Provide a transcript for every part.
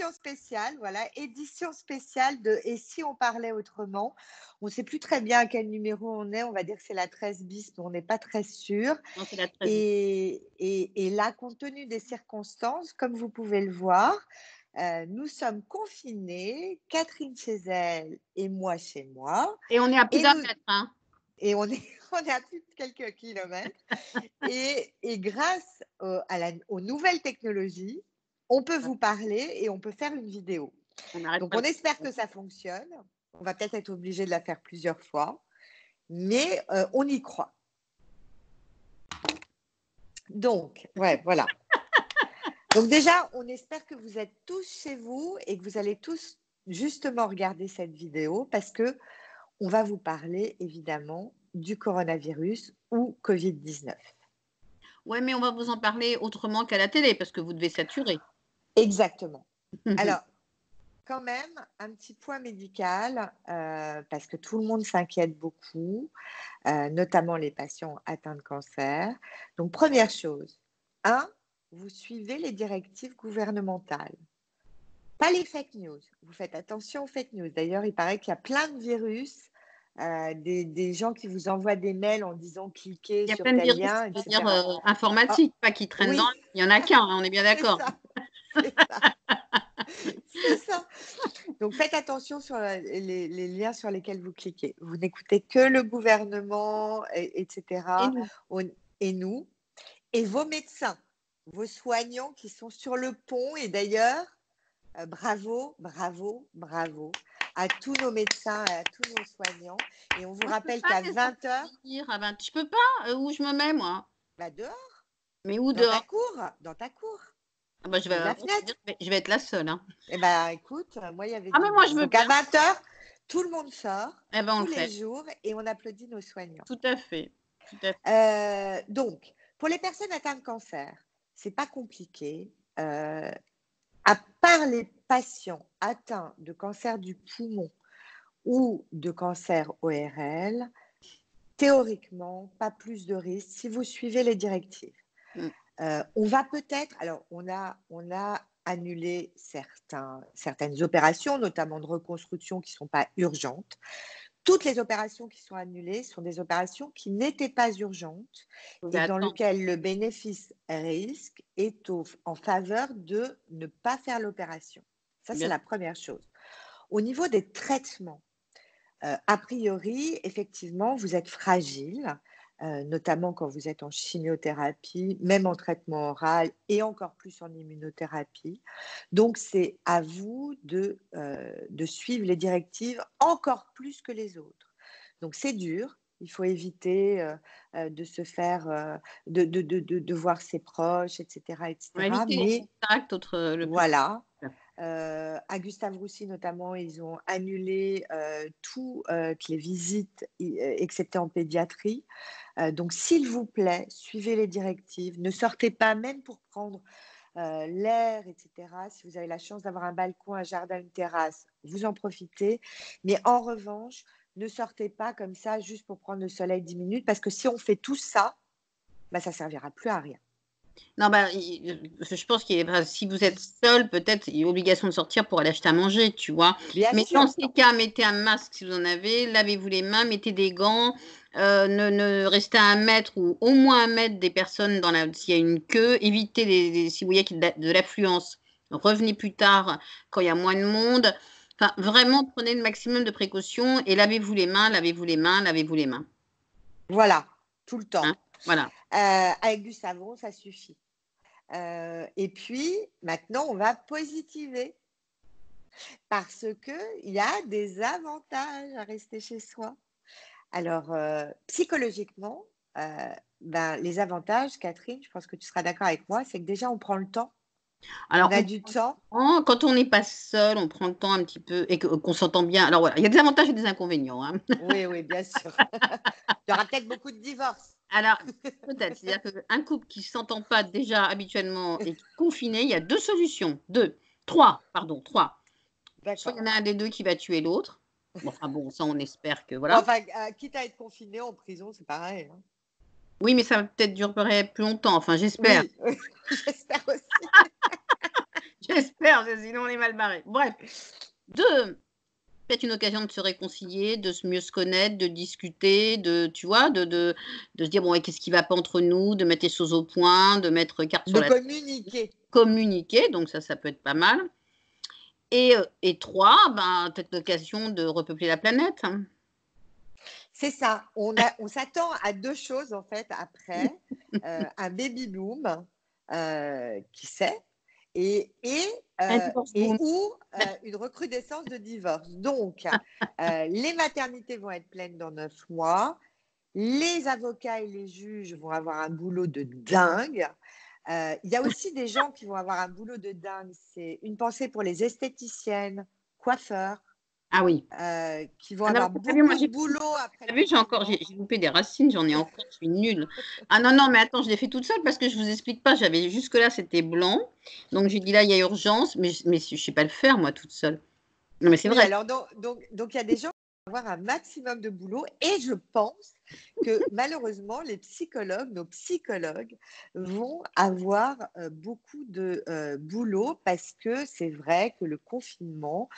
édition spéciale, voilà, édition spéciale de Et si on parlait autrement? On ne sait plus très bien à quel numéro on va dire que c'est la 13 bis, mais on n'est pas très sûr. Non, c'est la 13. Et là, compte tenu des circonstances, comme vous pouvez le voir, nous sommes confinés, Catherine chez elle et moi chez moi, Et on est à plus et d'un nous mètre, hein. et on est on est à plus de quelques kilomètres et grâce aux nouvelles technologies, on peut vous parler et on peut faire une vidéo. On n'arrête Donc pas on de espère que ça fonctionne. On va peut-être être obligé de la faire plusieurs fois, mais on y croit. Donc, ouais, voilà. Donc déjà, on espère que vous êtes tous chez vous et que vous allez tous justement regarder cette vidéo parce que on va vous parler évidemment du coronavirus ou Covid-19. Ouais, mais on va vous en parler autrement qu'à la télé parce que vous devez saturer. Exactement. Alors, quand même, un petit point médical, parce que tout le monde s'inquiète beaucoup, notamment les patients atteints de cancer. Donc, première chose, vous suivez les directives gouvernementales. Pas les fake news. Vous faites attention aux fake news. D'ailleurs, il paraît qu'il y a plein de virus, des gens qui vous envoient des mails en disant cliquez Il y a sur plein de tel virus, lien, c'est-à-dire etc. Ah, informatiques, pas qui traînent dans oui, l'air. Il y en a qu'un, hein, on est bien c'est d'accord. ça, c'est ça, c'est ça. Donc faites attention sur les liens sur lesquels vous cliquez. Vous n'écoutez que le gouvernement, Et etc. nous, Et nous, et vos médecins, vos soignants qui sont sur le pont. Et d'ailleurs, bravo, bravo, bravo à tous nos médecins et à tous nos soignants. Et on vous moi je peux rappelle pas qu'à les 20 heures, sortir à 20. Je peux pas. Où je me mets moi? bah dehors, Mais où dans ta dehors? cour, dans ta cour, Ah bah, de la moi, je veux dire, fenêtre. je vais être la seule, hein. Eh ben, écoute, moi, il y avait Ah mais du moi je monde. veux Donc, à bien. 20 heures, tout le monde sort, Eh ben on tous le les fait. jours, et on applaudit nos soignants. Tout à fait. Tout à fait. Donc, pour les personnes atteintes de cancer, c'est pas compliqué. À part les patients atteints de cancer du poumon ou de cancer ORL, théoriquement, pas plus de risques si vous suivez les directives. Mm. On va peut-être, alors on a annulé certaines opérations, notamment de reconstruction qui ne sont pas urgentes. Toutes les opérations qui sont annulées sont des opérations qui n'étaient pas urgentes Mais et dans attends. lesquelles le bénéfice-risque est en faveur de ne pas faire l'opération. Ça, c'est Bien. la première chose. Au niveau des traitements, a priori, effectivement, vous êtes fragile, notamment quand vous êtes en chimiothérapie, même en traitement oral et encore plus en immunothérapie. Donc, c'est à vous de suivre les directives encore plus que les autres. Donc, c'est dur. Il faut éviter de se faire, de voir ses proches, etc., On va etc. éviter les Mais contacts le plus voilà, possible. à Gustave Roussy notamment, ils ont annulé toutes les visites, excepté en pédiatrie. Donc, s'il vous plaît, suivez les directives. Ne sortez pas, même pour prendre l'air, etc. Si vous avez la chance d'avoir un balcon, un jardin, une terrasse, vous en profitez. Mais en revanche, ne sortez pas comme ça juste pour prendre le soleil 10 minutes, parce que si on fait tout ça, bah, ça ne servira plus à rien. Non, bah, je pense si vous êtes seul, peut-être il y a obligation de sortir pour aller acheter à manger, tu vois? Bien Mais dans sûr, ces cas, mettez un masque si vous en avez, lavez-vous les mains, mettez des gants, ne restez à 1 mètre ou au moins 1 mètre des personnes s'il y a une queue, évitez si vous voyez qu'il y a de l'affluence, revenez plus tard quand il y a moins de monde. Enfin, vraiment prenez le maximum de précautions et lavez-vous les mains, lavez-vous les mains, lavez-vous les mains, voilà, tout le hein? temps. Voilà. Avec du savon, ça suffit. Et puis, maintenant, on va positiver parce qu'il y a des avantages à rester chez soi. Alors, psychologiquement, les avantages, Catherine, je pense que tu seras d'accord avec moi, c'est que déjà, on prend le temps, on Alors a du temps. quand on n'est pas seul, on prend le temps un petit peu et qu'on s'entend bien. Alors voilà, il y a des avantages et des inconvénients, hein. Oui, oui, bien sûr. Il y aura peut-être beaucoup de divorces. Alors, peut-être, c'est-à-dire qu'un couple qui ne s'entend pas déjà habituellement et qui est confiné, il y a 2 solutions, 2, 3, pardon, 3. Soit il y D'accord. en a un des 2 qui va tuer l'autre. Bon, enfin bon, ça on espère que Bon, voilà. enfin, quitte à être confiné en prison, c'est pareil, hein. Oui, mais ça va peut-être durerait plus longtemps, enfin j'espère. Oui, j'espère aussi. J'espère, parce que sinon on est mal barré. Bref, peut-être une occasion de se réconcilier, de mieux se connaître, de discuter, tu vois, de se dire, bon, qu'est-ce qui ne va pas entre nous, de mettre les choses au point, de mettre carte sur De la communiquer. communiquer, donc ça peut être pas mal. Et 3, peut-être l'occasion de repeupler la planète. Hein. C'est ça. On s'attend à 2 choses, en fait, après. Un baby boom, qui sait, et ou une recrudescence de divorce. Donc, les maternités vont être pleines dans 9 mois. Les avocats et les juges vont avoir un boulot de dingue. Il y a aussi des gens qui vont avoir un boulot de dingue. C'est une pensée pour les esthéticiennes, coiffeurs, Ah oui. qui vont Ah non, avoir t'as vu, beaucoup de boulot après T'as le vu, j'ai loupé des racines, j'en ai encore, je suis nulle. Ah non, mais attends, je l'ai fait toute seule parce que je vous explique pas, j'avais jusque-là, c'était blanc. Donc j'ai dit là, il y a urgence, mais je ne sais pas le faire, moi, toute seule. Non, mais c'est Oui, vrai. alors donc il y a des gens qui vont avoir un maximum de boulot et je pense que malheureusement, nos psychologues vont avoir beaucoup de boulot parce que c'est vrai que le confinement,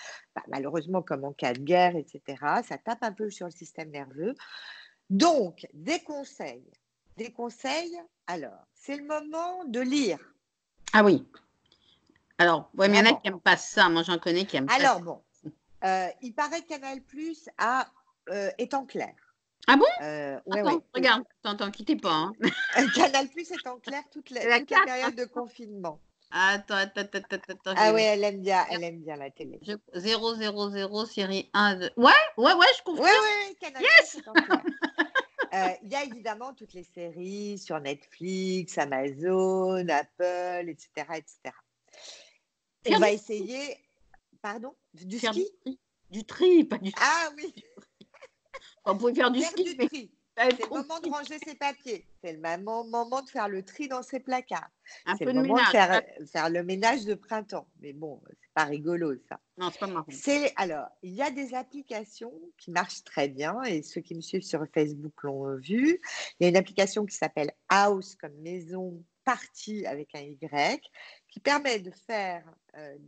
malheureusement comme en cas de guerre, etc., ça tape un peu sur le système nerveux. Donc, des conseils. Alors, c'est le moment de lire. Ah oui. Alors, ouais, mais il y en a Vraiment. qui n'aiment pas ça. Moi, j'en connais qui n'aiment pas ça. Alors, bon, il paraît que Canal+ est en clair. Ah bon? Ouais, Attends, ouais. regarde, t'entends, quittez pas. Hein. Canal+ est en clair toute la période de confinement. Attends. Ah ouais, elle aime bien la télé. 000 série 1, 2. Ouais, je confirme. Ouais, Canal+ est en clair. Il y a évidemment toutes les séries sur Netflix, Amazon, Apple, etc., etc. On va essayer. Pardon? Du ski? Du tri, pas du ski. Ah oui. On pouvait faire du ski. Du tri. C'est le moment de ranger ses papiers. C'est le moment de faire le tri dans ses placards. C'est le moment de faire le ménage de printemps. Mais bon, c'est pas rigolo ça. Non, c'est pas marrant. Alors, il y a des applications qui marchent très bien et ceux qui me suivent sur Facebook l'ont vu. Il y a une application qui s'appelle House comme maison, partie avec un Y, qui permet de faire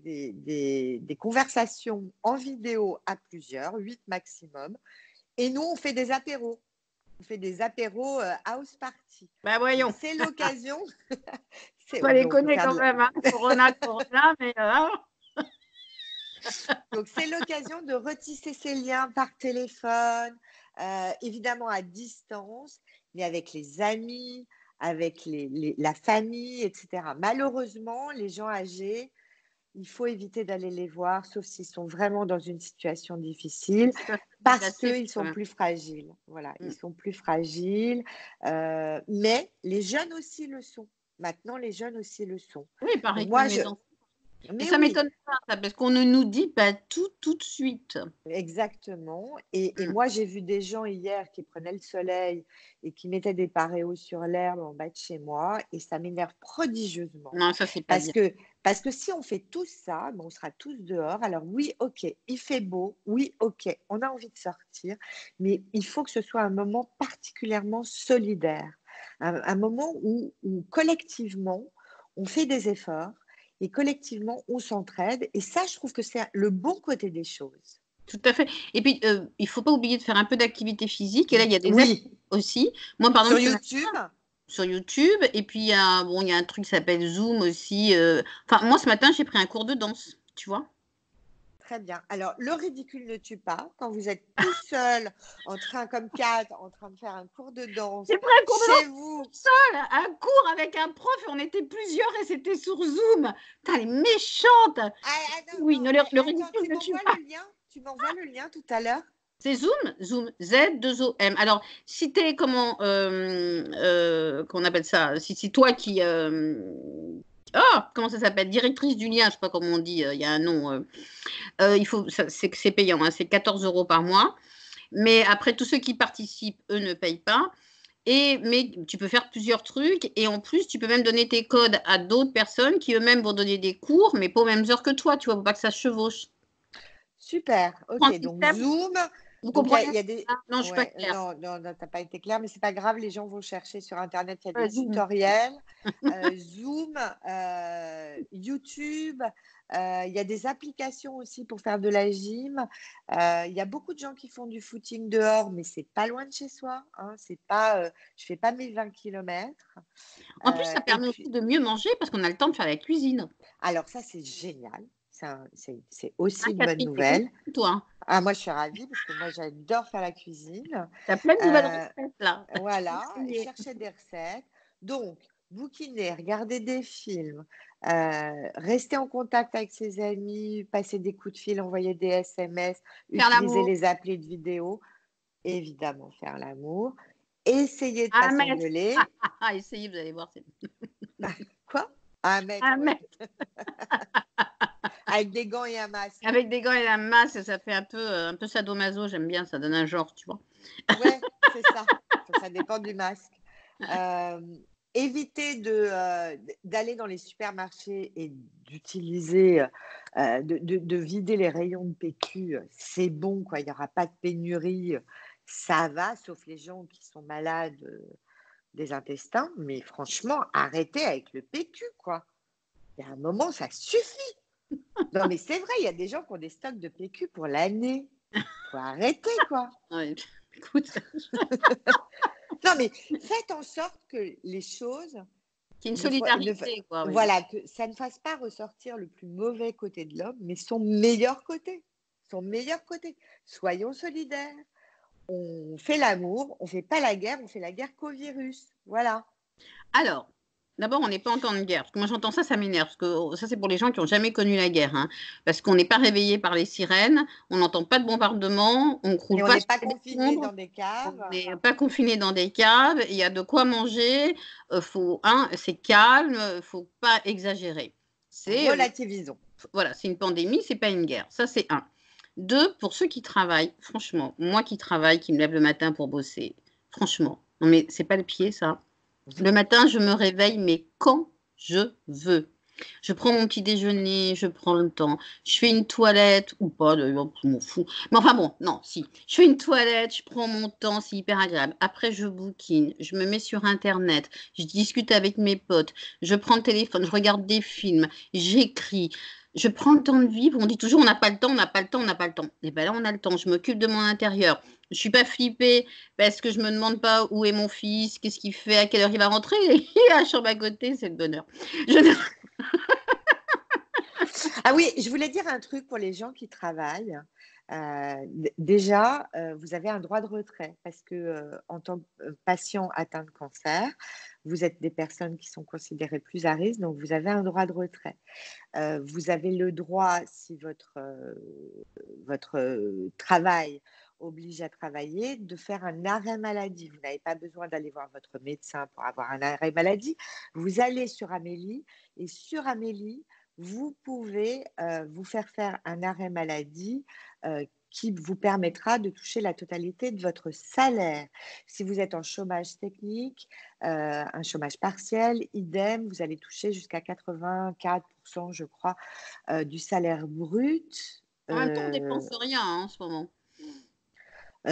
des conversations en vidéo à plusieurs, 8 maximum. Et nous, on fait des apéros. On fait des apéros house party. Bah voyons. C'est l'occasion. Faut les connaître quand même, hein. Corona, mais. Donc, c'est l'occasion de retisser ces liens par téléphone, évidemment à distance, mais avec les amis, avec la famille, etc. Malheureusement, les gens âgés, il faut éviter d'aller les voir, sauf s'ils sont vraiment dans une situation difficile, parce qu'ils sont plus fragiles. Voilà, ils sont plus fragiles. Mais les jeunes aussi le sont. Maintenant, les jeunes aussi le sont. Oui, pareil. Mais ça m'étonne pas, ça, parce qu'on ne nous dit pas tout de suite. Exactement. Et moi, j'ai vu des gens hier qui prenaient le soleil et qui mettaient des paréos sur l'herbe en bas de chez moi, et ça m'énerve prodigieusement. Non, ça, c'est pas bien. Parce que si on fait tout ça, on sera tous dehors. Alors oui, ok, il fait beau. Oui, ok, on a envie de sortir. Mais il faut que ce soit un moment particulièrement solidaire. Un moment où collectivement, on fait des efforts. Et collectivement, on s'entraide. Et ça, je trouve que c'est le bon côté des choses. Tout à fait. Et puis, il ne faut pas oublier de faire un peu d'activité physique. Et là, il y a des apps aussi. Moi, par exemple, sur YouTube. Et puis, il y a un truc qui s'appelle Zoom aussi. Enfin, moi, ce matin, j'ai pris un cours de danse, tu vois. Très bien. Alors, le ridicule ne tue pas. Quand vous êtes tout seul, en train de faire un cours de danse, j'ai pris un cours de danse seul, un cours avec un prof, et on était plusieurs et c'était sur Zoom. Putain, elle est méchante. Oui, le ridicule ne tue pas. Tu m'envoies le lien tout à l'heure. C'est Zoom, Z2OM. Alors, si tu es, qu'on appelle ça, si toi qui... comment ça s'appelle? Directrice du lien, je ne sais pas comment on dit, il y a un nom. C'est payant, hein, c'est 14 € par mois. Mais après, tous ceux qui participent, eux, ne payent pas. Mais tu peux faire plusieurs trucs. Et en plus, tu peux même donner tes codes à d'autres personnes qui eux-mêmes vont donner des cours, mais pas aux mêmes heures que toi, tu vois, pour pas que ça se chevauche. Super. Ok, donc Vous Donc, comprenez? il y a des... Ah, non, je suis pas Ouais, claire. non, non, non, t'as pas été clair, mais c'est pas grave, les gens vont chercher sur Internet, il y a des Zoom. tutoriels, Zoom, YouTube, il y a des applications aussi pour faire de la gym. Il y a beaucoup de gens qui font du footing dehors, mais c'est pas loin de chez soi, hein, c'est pas, je fais pas mes 20 kilomètres. En plus, ça Et permet aussi puis, de mieux manger parce qu'on a le temps de faire la cuisine. alors ça, c'est génial. C'est Hein, aussi une bonne Catherine, t'es contente, nouvelle. toi, hein? Ah, moi, je suis ravie parce que moi, j'adore faire la cuisine. Tu as plein de nouvelles Euh, recettes là. Tu peux voilà, essayer. chercher des recettes. Donc, bouquiner, regarder des films, rester en contact avec ses amis, passer des coups de fil, envoyer des SMS, Faire utiliser l'amour les applis de vidéo, évidemment faire l'amour, essayer de à pas un mètre. s'engueuler. Essayez, vous allez voir. Quoi? À 1 mètre, À un ouais. mètre. Avec des gants et un masque. Avec des gants et la masse, ça fait un peu sadomaso, j'aime bien, ça donne un genre, tu vois. Ouais, c'est ça. Ça dépend du masque. Éviter d'aller dans les supermarchés et d'utiliser, de vider les rayons de PQ, c'est bon, quoi. Il n'y aura pas de pénurie, ça va, sauf les gens qui sont malades des intestins. Mais franchement, arrêtez avec le PQ, quoi. Il y a un moment, ça suffit. Non, mais c'est vrai, il y a des gens qui ont des stocks de PQ pour l'année. Il faut arrêter, quoi. Ouais, écoute, Non, mais faites en sorte que les choses c'est une ne solidarité, quoi. Oui. voilà, que ça ne fasse pas ressortir le plus mauvais côté de l'homme, mais son meilleur côté. Son meilleur côté. Soyons solidaires. On fait l'amour, on fait pas la guerre, on fait la guerre qu'au virus. Voilà. Alors, d'abord, on n'est pas en temps de guerre. Parce que moi, j'entends ça, ça m'énerve. Parce que ça, c'est pour les gens qui n'ont jamais connu la guerre. Hein. Parce qu'on n'est pas réveillé par les sirènes, on n'entend pas de bombardement, on ne Et croule on pas n'est sur pas les confinés décombres, dans des on caves. n'est pas confiné dans des caves, il y a de quoi manger, c'est calme, il ne faut pas exagérer. Relativisons. Voilà, c'est une pandémie, c'est pas une guerre. Ça, c'est un. Deux, pour ceux qui travaillent, franchement, moi qui travaille, qui me lève le matin pour bosser, franchement, non mais c'est pas le pied, ça. Le matin, je me réveille, mais quand je veux. Je prends mon petit déjeuner, je prends le temps. Je fais une toilette, ou pas d'ailleurs, je m'en fous. Mais enfin bon, non, si. Je fais une toilette, je prends mon temps, c'est hyper agréable. Après, je bouquine, je me mets sur Internet, je discute avec mes potes, je prends le téléphone, je regarde des films, j'écris. Je prends le temps de vivre. On dit toujours on n'a pas le temps, on n'a pas le temps, on n'a pas le temps. Et bien là, on a le temps. Je m'occupe de mon intérieur. Je ne suis pas flippée parce que je ne me demande pas où est mon fils, qu'est-ce qu'il fait, à quelle heure il va rentrer. Il est à la chambre à côté, c'est le bonheur. Je... Ah oui, je voulais dire un truc pour les gens qui travaillent. Déjà, vous avez un droit de retrait parce que en tant que patient atteint de cancer, vous êtes des personnes qui sont considérées plus à risque, donc vous avez un droit de retrait. Vous avez le droit, si votre travail oblige à travailler, de faire un arrêt maladie. Vous n'avez pas besoin d'aller voir votre médecin pour avoir un arrêt maladie. Vous allez sur Amélie et sur Amélie, vous pouvez vous faire un arrêt maladie qui vous permettra de toucher la totalité de votre salaire. Si vous êtes en chômage technique, un chômage partiel, idem, vous allez toucher jusqu'à 84%, je crois, du salaire brut. En même temps, on ne dépense rien hein, en ce moment.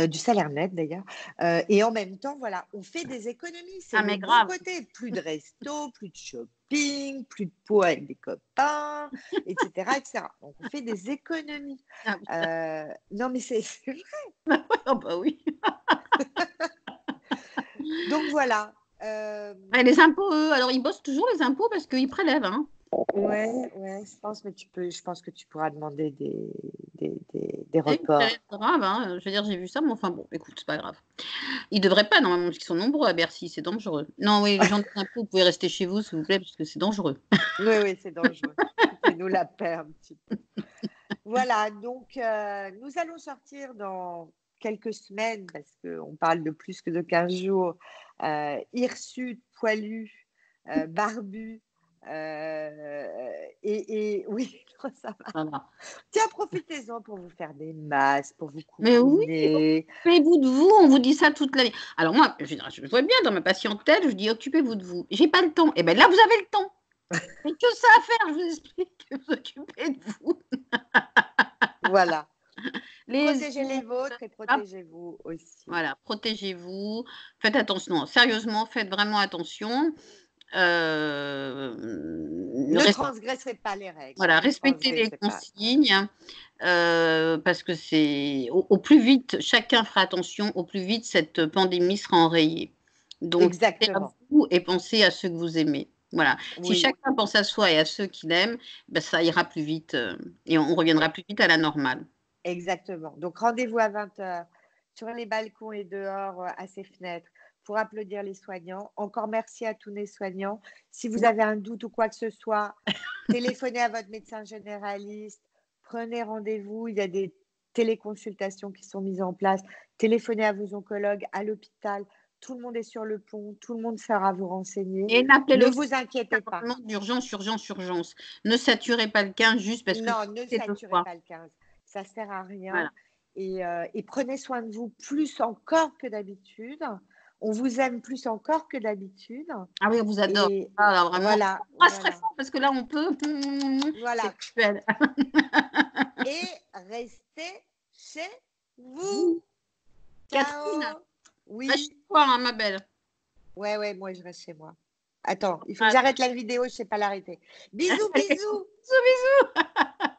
Du salaire net d'ailleurs. Et en même temps, voilà, on fait des économies. C'est le Mais bon grave. côté. Plus de resto, plus de shopping, plus de pot avec des copains, etc., etc. Donc, on fait des économies. Non, mais c'est vrai. Oh bah oui. Donc, voilà. Les impôts, eux, alors ils bossent toujours les impôts parce qu'ils prélèvent. Hein. Ouais, je pense que tu pourras demander des reports. C'est grave, hein. Je veux dire, j'ai vu ça, mais enfin bon, écoute, c'est pas grave. Ils devraient pas, normalement, parce qu'ils sont nombreux à Bercy, c'est dangereux. Non, oui, les gens des impôts, vous pouvez rester chez vous, s'il vous plaît, parce que c'est dangereux. Oui, oui, c'est dangereux. Fais-nous la paix un petit peu. Voilà, donc nous allons sortir dans quelques semaines, parce qu'on parle de plus que de 15 jours, hirsutes, poilus, barbus, et oui, ça va. Voilà. Tiens, profitez-en pour vous faire des masques, pour vous Mais oui, coucouner. occupez-vous de vous, on vous dit ça toute la vie. Alors moi, je vois bien dans ma patientèle, je dis occupez-vous de vous. J'ai pas le temps. Et bien là, vous avez le temps. Mais que ça à faire, je vous explique, vous occupez de vous. Voilà. Protégez les autres. vôtres et Ah, protégez-vous aussi. voilà, protégez-vous, faites attention. Non, sérieusement, faites vraiment attention. Ne transgressez pas les règles, Voilà, ne respectez les transgressez pas. consignes, parce que c'est au plus vite chacun fera attention, au plus vite cette pandémie sera enrayée. Donc pensez à Exactement, vous et pensez à ceux que vous aimez. Voilà. Si oui, chacun pense à soi et à ceux qu'il aime, ben ça ira plus vite, et on reviendra e plus vite à la normale. exactement. Donc rendez-vous à 20h sur les balcons et dehors, à ces fenêtres pour applaudir les soignants. Encore merci à tous les soignants. Si vous avez un doute ou quoi que ce soit, téléphonez à votre médecin généraliste, prenez rendez-vous. Il y a des téléconsultations qui sont mises en place. Téléphonez à vos oncologues, à l'hôpital. Tout le monde est sur le pont, tout le monde saura vous renseigner. Et n'appelez-le Ne aussi vous inquiétez pas. vraiment d'urgence, urgence, urgence. Ne saturez pas le 15 juste parce que Non, ne c'est 2 saturez fois. pas le 15. Ça sert à Voilà. rien et prenez soin de vous plus encore que d'habitude. On vous aime plus encore que d'habitude Ah oui, on vous adore. et Ah là, vraiment, voilà, on embrasse très voilà, fort parce que là, on peut c'est voilà cruel. et restez chez vous. Vous, Catherine, Ciao. reste Oui. chez toi, hein, ma belle. Ouais, ouais, moi je reste chez moi. Attends, il faut que Ah, j'arrête la vidéo, je sais pas l'arrêter. Bisous, allez, bisous. bisous, bisous.